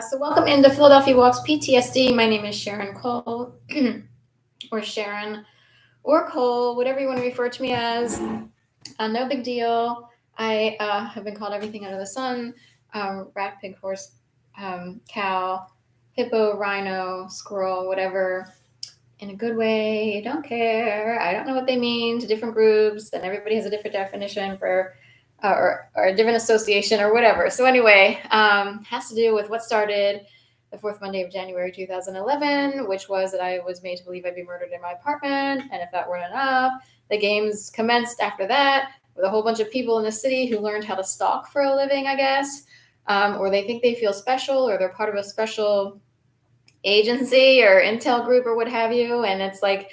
So welcome into Philadelphia Walks PTSD. My name is Sharon Cole, or Sharon, or Cole, whatever you want to refer to me as. No big deal. I have been called everything under the sun: rat, pig, horse, cow, hippo, rhino, squirrel, whatever. In a good way. Don't care. I don't know what they mean to different groups, and everybody has a different definition for or a different association or whatever. So anyway, has to do with what started the fourth Monday of January 2011, which was that I was made to believe I'd be murdered in my apartment. And if that weren't enough, the games commenced after that with a whole bunch of people in the city who learned how to stalk for a living, I guess, or they think they feel special, or they're part of a special agency or intel group or what have you. And it's like,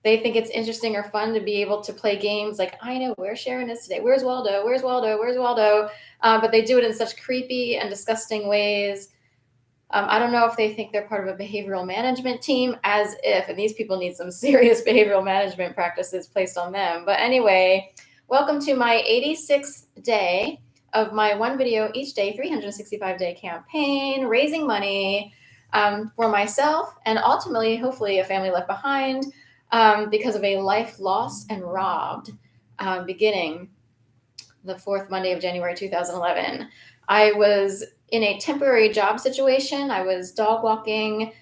they think it's interesting or fun to be able to play games like, I know where Sharon is today. Where's Waldo? Where's Waldo? Where's Waldo? But they do it in such creepy and disgusting ways. I don't know if they think they're part of a behavioral management team, as if, and these people need some serious behavioral management practices placed on them. But anyway, welcome to my 86th day of my one video each day, 365-day campaign, raising money for myself and ultimately, hopefully, a family left behind. Because of a life lost and robbed beginning the fourth Monday of January 2011. I was in a temporary job situation. I was dog walking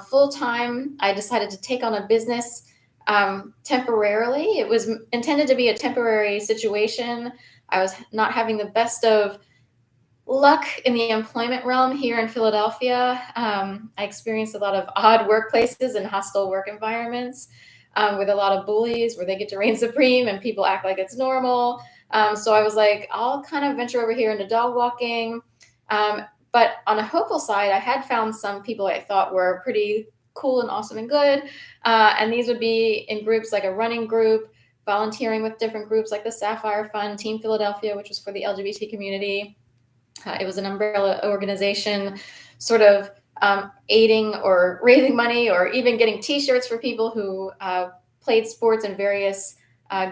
full-time. I decided to take on a business temporarily. It was intended to be a temporary situation. I was not having the best of luck in the employment realm here in Philadelphia. I experienced a lot of odd workplaces and hostile work environments with a lot of bullies where they get to reign supreme and people act like it's normal. So I was like, I'll kind of venture over here into dog walking. But on a hopeful side, I had found some people I thought were pretty cool and awesome and good. And these would be in groups like a running group, volunteering with different groups like the Sapphire Fund, Team Philadelphia, which was for the LGBT community. It was an umbrella organization sort of aiding or raising money or even getting T-shirts for people who played sports in various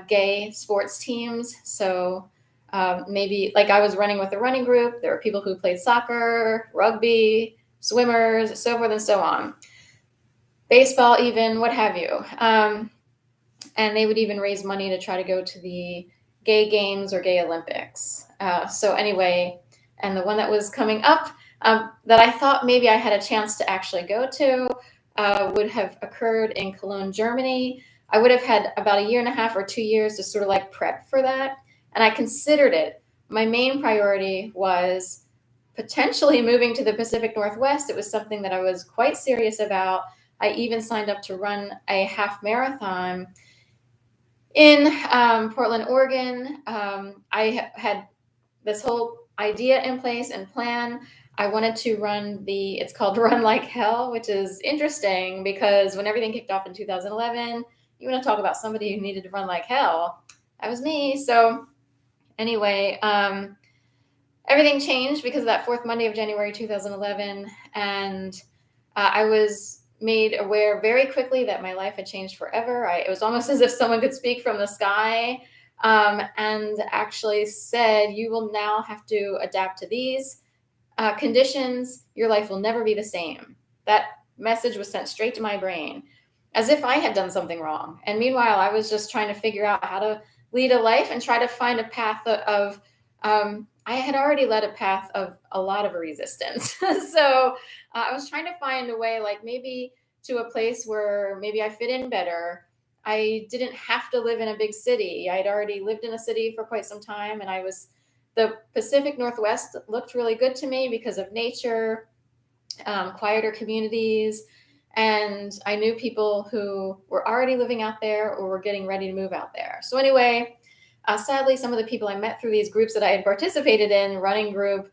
gay sports teams. So maybe like I was running with a running group. There were people who played soccer, rugby, swimmers, so forth and so on. Baseball even, what have you. And they would even raise money to try to go to the gay games or gay Olympics. So anyway, and the one that was coming up that I thought maybe I had a chance to actually go to would have occurred in Cologne, Germany. I would have had about a year and a half or 2 years to sort of like prep for that. And I considered it. My main priority was potentially moving to the Pacific Northwest. It was something that I was quite serious about. I even signed up to run a half marathon in Portland, Oregon. I had this whole idea in place and plan. I wanted to run it's called Run Like Hell, which is interesting because when everything kicked off in 2011, you want to talk about somebody who needed to run like hell. That was me. So anyway, everything changed because of that fourth Monday of January 2011. And I was made aware very quickly that my life had changed forever. It was almost as if someone could speak from the sky and actually said, you will now have to adapt to these conditions. Your life will never be the same. That message was sent straight to my brain as if I had done something wrong. And meanwhile, I was just trying to figure out how to lead a life and try to find a path of I had already led a path of a lot of resistance. So I was trying to find a way, like maybe to a place where maybe I fit in better. I didn't have to live in a big city. I'd already lived in a city for quite some time, and the Pacific Northwest looked really good to me because of nature, quieter communities, and I knew people who were already living out there or were getting ready to move out there. So anyway, sadly, some of the people I met through these groups that I had participated in, running group,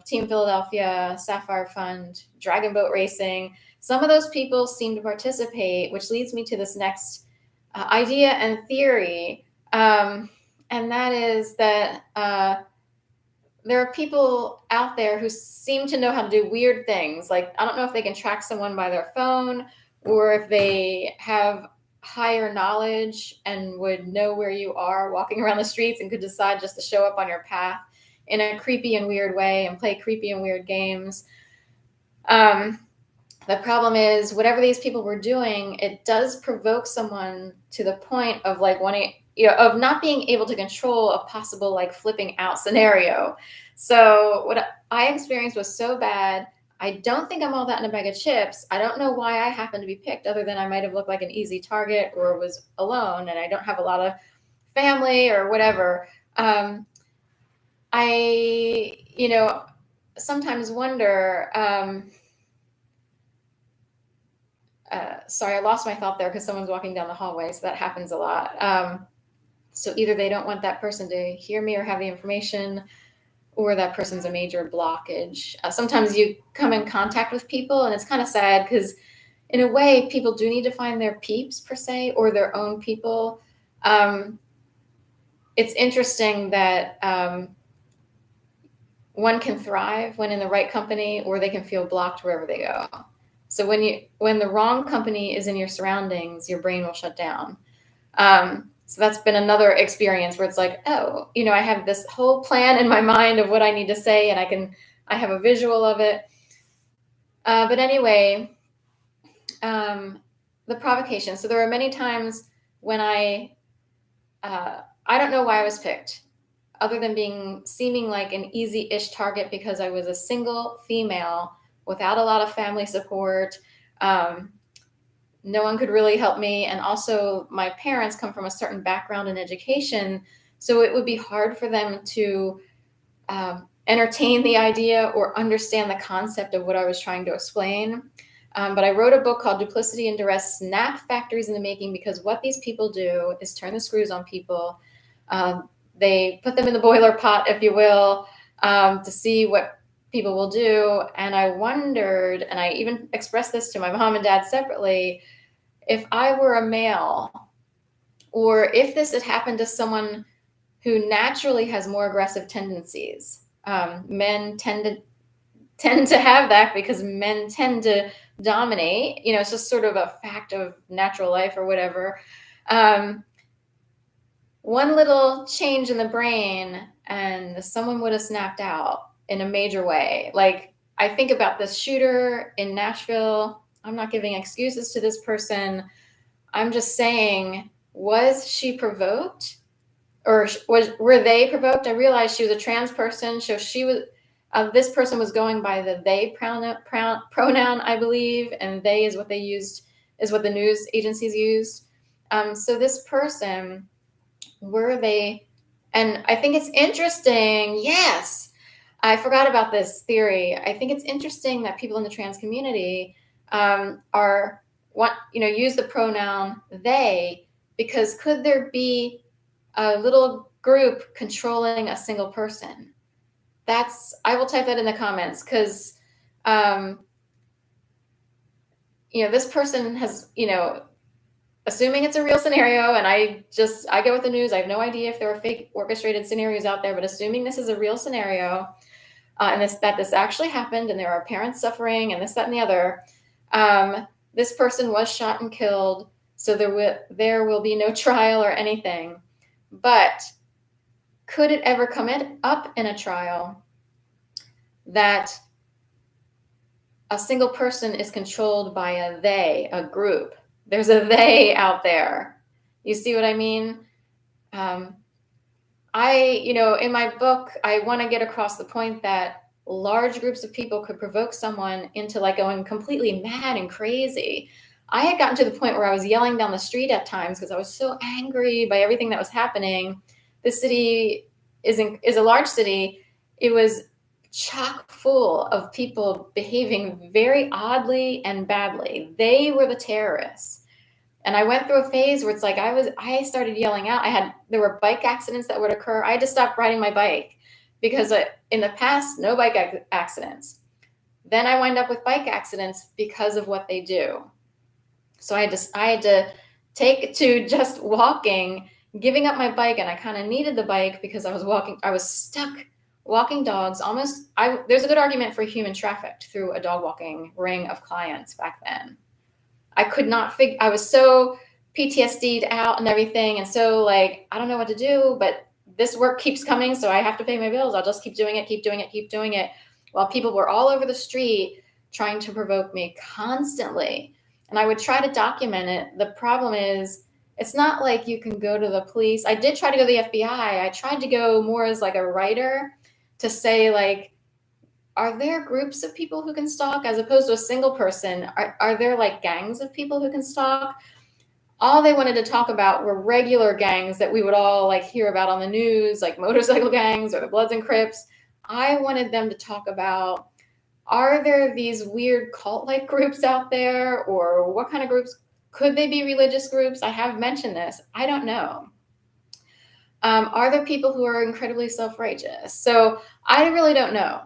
Team Philadelphia, Sapphire Fund, Dragon Boat Racing, some of those people seem to participate, which leads me to this next idea and theory. And that is that there are people out there who seem to know how to do weird things. Like, I don't know if they can track someone by their phone or if they have higher knowledge and would know where you are walking around the streets and could decide just to show up on your path in a creepy and weird way and play creepy and weird games. The problem is whatever these people were doing, it does provoke someone to the point of like wanting, of not being able to control a possible like flipping out scenario. So what I experienced was so bad. I don't think I'm all that in a bag of chips. I don't know why I happened to be picked, other than I might have looked like an easy target or was alone and I don't have a lot of family or whatever. I, sometimes wonder, sorry, I lost my thought there because someone's walking down the hallway. So that happens a lot. So either they don't want that person to hear me or have the information, or that person's a major blockage. Sometimes you come in contact with people, and it's kind of sad because, in a way, people do need to find their peeps per se, or their own people. It's interesting that one can thrive when in the right company, or they can feel blocked wherever they go. So when the wrong company is in your surroundings, your brain will shut down. So that's been another experience where it's like, oh, I have this whole plan in my mind of what I need to say, and I have a visual of it. But anyway, the provocation. So there are many times when I don't know why I was picked, other than seeming like an easy-ish target because I was a single female without a lot of family support. No one could really help me. And also my parents come from a certain background in education. So it would be hard for them to entertain the idea or understand the concept of what I was trying to explain. But I wrote a book called Duplicity and Duress: Snap Factories in the Making, because what these people do is turn the screws on people. They put them in the boiler pot, if you will, to see what people will do. And I wondered, and I even expressed this to my mom and dad separately, if I were a male, or if this had happened to someone who naturally has more aggressive tendencies. Men tend to have that because men tend to dominate. It's just sort of a fact of natural life or whatever. One little change in the brain and someone would have snapped out in a major way. Like, I think about this shooter in Nashville. I'm not giving excuses to this person. I'm just saying, was she provoked, or were they provoked? I realized she was a trans person, so she was. This person was going by the they pronoun, I believe, and they is what they used, is what the news agencies used. So this person, were they? And I think it's interesting. Yes, I forgot about this theory. I think it's interesting that people in the trans community use the pronoun they, because could there be a little group controlling a single person? I will type that in the comments, because this person has, assuming it's a real scenario, and I go with the news. I have no idea if there are fake orchestrated scenarios out there, but assuming this is a real scenario, and that this actually happened, and there are parents suffering, and this, that, and the other, this person was shot and killed, so there will be no trial or anything. But could it ever come up in a trial that a single person is controlled by a group? There's a they out there. You see what I mean? In my book, I want to get across the point that large groups of people could provoke someone into like going completely mad and crazy. I had gotten to the point where I was yelling down the street at times because I was so angry by everything that was happening. This city is a large city. It was chock full of people behaving very oddly and badly. They were the terrorists. And I went through a phase where it's like I started yelling out. There were bike accidents that would occur. I had to stop riding my bike because in the past, no bike accidents. Then I wind up with bike accidents because of what they do. So I had to take to just walking, giving up my bike, and I kind of needed the bike because I was stuck walking dogs. There's a good argument for human trafficked through a dog walking ring of clients back then. I could not I was so PTSD'd out and everything. And so I don't know what to do, but this work keeps coming. So I have to pay my bills. I'll just keep doing it. While people were all over the street trying to provoke me constantly. And I would try to document it. The problem is, it's not like you can go to the police. I did try to go to the FBI. I tried to go more as like a writer to say, like, are there groups of people who can stalk as opposed to a single person? Are there like gangs of people who can stalk? All they wanted to talk about were regular gangs that we would all like hear about on the news, like motorcycle gangs or the Bloods and Crips. I wanted them to talk about, are there these weird cult-like groups out there, or what kind of groups? Could they be religious groups? I have mentioned this. I don't know. Are there people who are incredibly self-righteous? So I really don't know.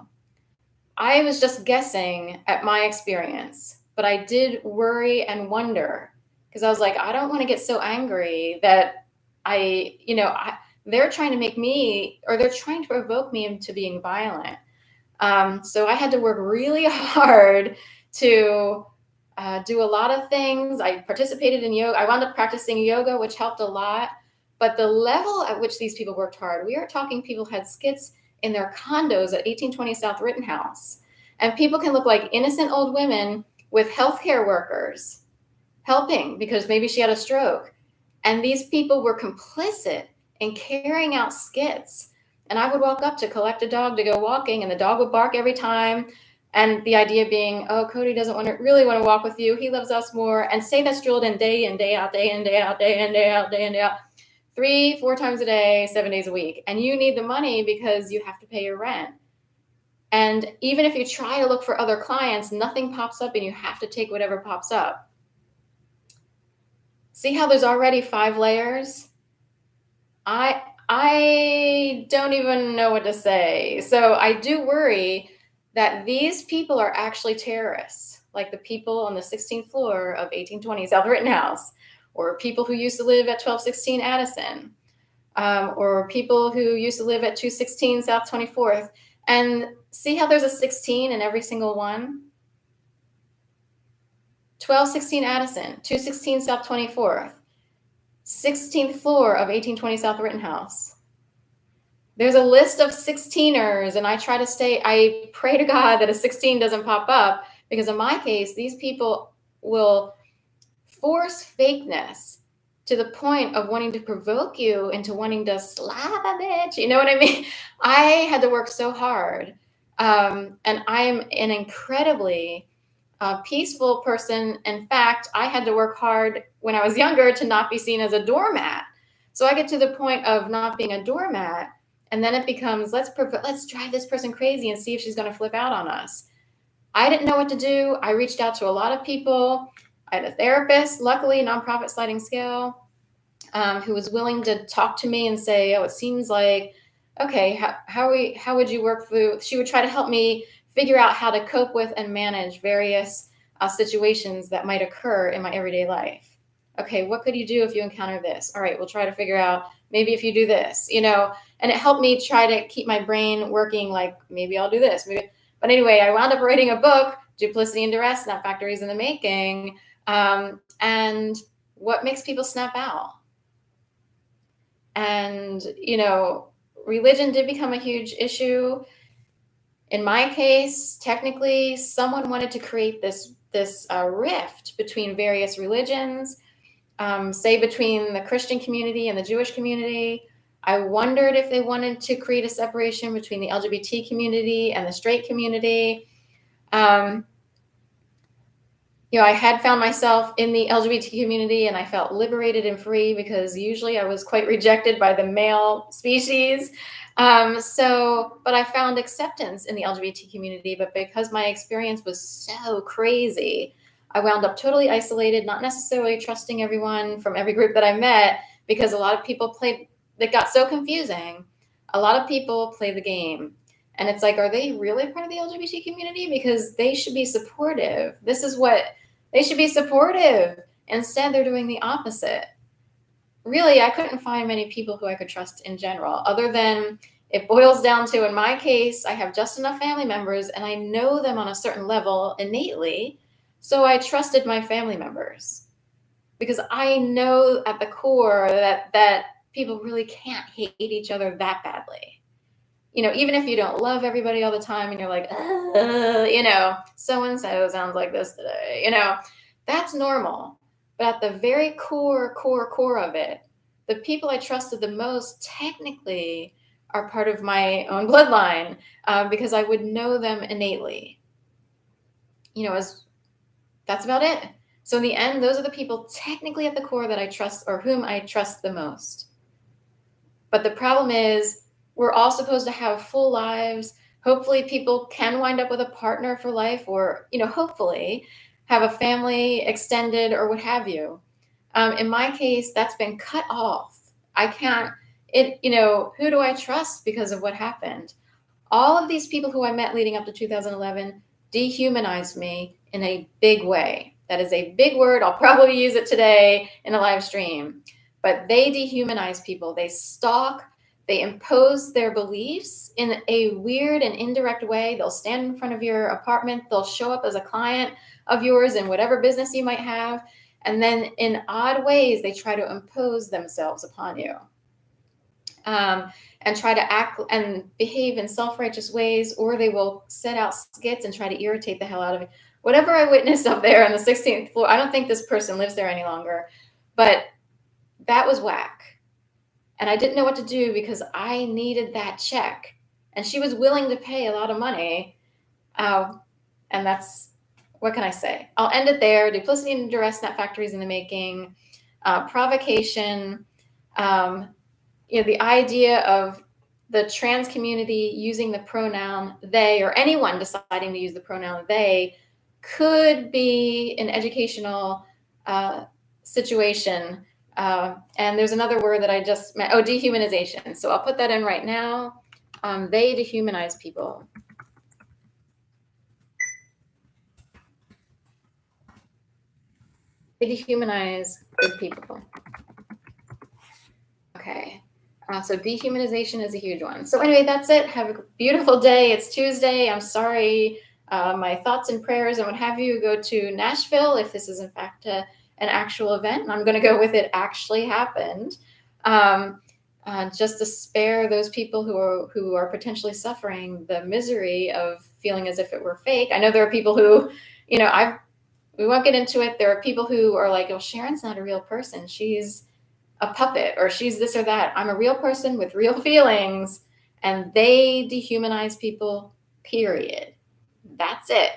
I was just guessing at my experience, but I did worry and wonder because I was like, I don't want to get so angry that they're trying to make me, or they're trying to provoke me into being violent. So I had to work really hard to do a lot of things. I participated in yoga. I wound up practicing yoga, which helped a lot. But the level at which these people worked hard, we are talking people had skits in their condos at 1820 South Rittenhouse. And people can look like innocent old women with healthcare workers helping because maybe she had a stroke. And these people were complicit in carrying out skits. And I would walk up to collect a dog to go walking, and the dog would bark every time. And the idea being, oh, Cody doesn't really want to walk with you. He loves us more. And say that's drilled in day in, day out, day in, day out, day in, day out, day in, day out. 3-4 times a day, 7 days a week. And you need the money because you have to pay your rent. And even if you try to look for other clients, nothing pops up and you have to take whatever pops up. See how there's already 5 layers? I don't even know what to say. So I do worry that these people are actually terrorists, like the people on the 16th floor of 1820 South Rittenhouse, or people who used to live at 1216 Addison, or people who used to live at 216 South 24th. And see how there's a 16 in every single one? 1216 Addison, 216 South 24th, 16th floor of 1820 South Rittenhouse. There's a list of 16ers, and I pray to God that a 16 doesn't pop up, because in my case, these people will force fakeness to the point of wanting to provoke you into wanting to slap a bitch. You know what I mean? I had to work so hard. And I'm an incredibly peaceful person. In fact, I had to work hard when I was younger to not be seen as a doormat. So I get to the point of not being a doormat, and then it becomes, let's drive this person crazy and see if she's going to flip out on us. I didn't know what to do. I reached out to a lot of people. I had a therapist, luckily, nonprofit sliding scale, who was willing to talk to me and say, oh, it seems like, okay, how would you work through? She would try to help me figure out how to cope with and manage various situations that might occur in my everyday life. Okay, what could you do if you encounter this? All right, we'll try to figure out maybe if you do this, and it helped me try to keep my brain working, like maybe I'll do this. But anyway, I wound up writing a book, Duplicity and Duress, Snap Factories in the Making, and what makes people snap out. And, religion did become a huge issue. In my case, technically, someone wanted to create this rift between various religions, say between the Christian community and the Jewish community. I wondered if they wanted to create a separation between the LGBT community and the straight community. I had found myself in the LGBT community, and I felt liberated and free because usually I was quite rejected by the male species. But I found acceptance in the LGBT community, but because my experience was so crazy, I wound up totally isolated, not necessarily trusting everyone from every group that I met, because a lot of people it got so confusing. A lot of people play the game. And it's like, are they really part of the LGBT community? Because they should be supportive. They should be supportive. Instead, they're doing the opposite. Really, I couldn't find many people who I could trust in general, other than it boils down to, in my case, I have just enough family members and I know them on a certain level innately. So I trusted my family members because I know at the core that people really can't hate each other that badly. even if you don't love everybody all the time and you're like, so-and-so sounds like this today, that's normal. But at the very core of it, the people I trusted the most technically are part of my own bloodline, because I would know them innately. That's about it. So in the end, those are the people technically at the core that I trust, or whom I trust the most. But the problem is, we're all supposed to have full lives. Hopefully people can wind up with a partner for life, or, hopefully have a family extended or what have you. In my case, that's been cut off. I can't, who do I trust because of what happened? All of these people who I met leading up to 2011 dehumanized me in a big way. That is a big word. I'll probably use it today in a live stream. But they dehumanize people. They stalk. They impose their beliefs in a weird and indirect way. They'll stand in front of your apartment. They'll show up as a client of yours in whatever business you might have. And then in odd ways, they try to impose themselves upon you. And try to act and behave in self-righteous ways, or they will set out skits and try to irritate the hell out of me. Whatever I witnessed up there on the 16th floor, I don't think this person lives there any longer, but that was whack. And I didn't know what to do because I needed that check. And she was willing to pay a lot of money. And that's, what can I say? I'll end it there. Duplicity and duress, not factories in the making. Provocation. The idea of the trans community using the pronoun they, or anyone deciding to use the pronoun they, could be an educational situation. And there's another word that I just met. Dehumanization. So I'll put that in right now. They dehumanize people. They dehumanize good people. Okay. So dehumanization is a huge one. So anyway, that's it. Have a beautiful day. It's Tuesday. I'm sorry. My thoughts and prayers and what have you go to Nashville if this is in fact an actual event. And I'm going to go with it actually happened, just to spare those people who are potentially suffering the misery of feeling as if it were fake. I know there are people who, we won't get into it. There are people who are like, oh, Sharon's not a real person. She's a puppet, or she's this or that. I'm a real person with real feelings, and they dehumanize people, period. That's it.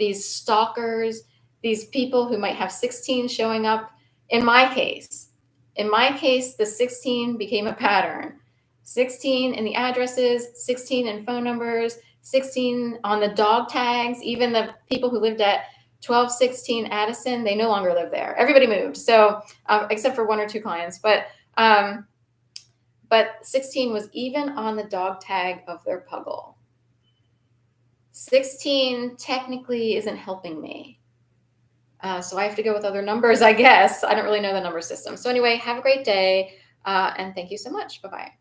These stalkers, these people who might have 16 showing up. In my case, the 16 became a pattern. 16 in the addresses, 16 in phone numbers, 16 on the dog tags. Even the people who lived at 1216 Addison, they no longer live there. Everybody moved. So except for one or two clients, but 16 was even on the dog tag of their puggle. 16 technically isn't helping me. So I have to go with other numbers, I guess. I don't really know the number system. So anyway, have a great day. And thank you so much. Bye-bye.